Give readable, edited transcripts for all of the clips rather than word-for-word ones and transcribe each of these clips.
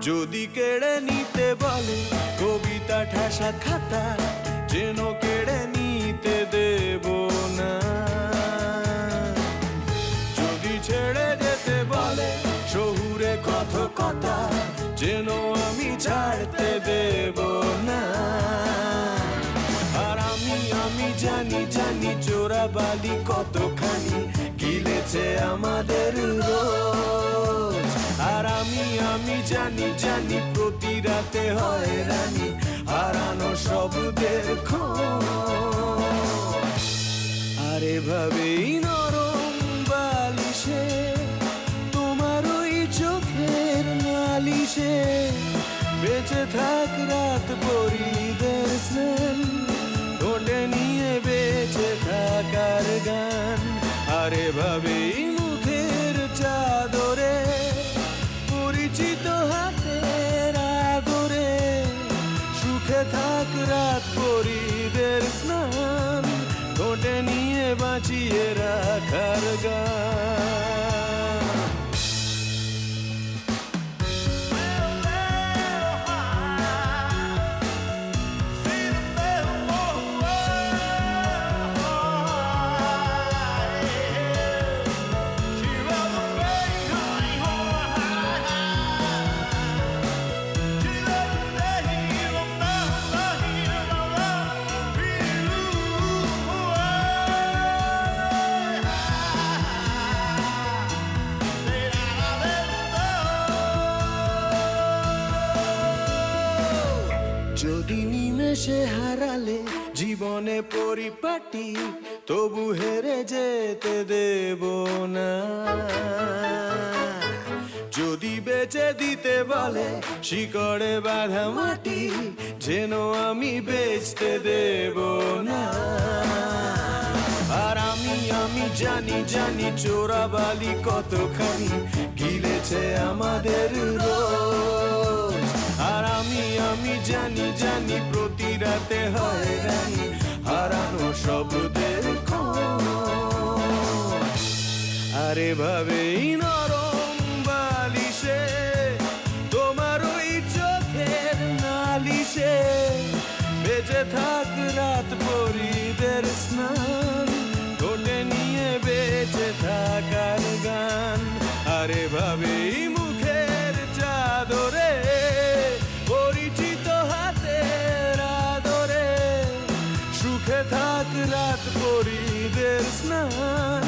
যদি কেড়ে নিতে বলে কবিতা ঠাসা খাতা, যেন কেড়ে নিতে দেব না। যদি ছেড়ে যেতে বলে শহুরে কথকতা, যেন আমি ছাড়তে দেব না। আর আমি জানি জানি চোরাবালি কতখানি গিলেছে আমাদের রোজ। আর আমি জানি জানি প্রতি রাতে হয়রানি হারানো শব্দের খোঁজ। আর এভাবেই নরম বালিশে তোমার ওই চোখের নালিশে বেঁচে থাক রাত পরিদের স্নান, ঠোঁটে নিয়ে বেঁচে থাকার গান। আর এভাবেই মুখের চাদরে পরিচিত হাতের আদরে সুখে থাক রাত পরিদের স্নান, ঠোঁটে নিয়ে বাঁচিয়ে রাখার গান। যদি নিমেষে হারালে জীবনে পরিপাটি, তবু হেরে যেতে দেব না। যদি বেচে দিতে বলে শিকড়ে বাঁধা মাটি, যেন আমি বেচতে দেব না। আর আমি জানি জানি চোরাবালি কতখানি গিলেছে আমাদের রোজ। আর আমি জানি জানি প্রতি রাতে হয়রানি হারানো শব্দের খোঁজ। আর এভাবেই নরম বালিশে তোমার ওই চোখের নালিশে বেঁচে থাক রাত পরিদের স্নান, ঠোঁটে নিয়ে বেঁচে থাকার গান। আর এভাবেই মুখের চাদরে পরিচিত হাতের আদরে সুখে থাক রাত পরিদের স্নান,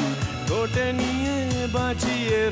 ঠোঁটে নিয়ে বাঁচিয়ে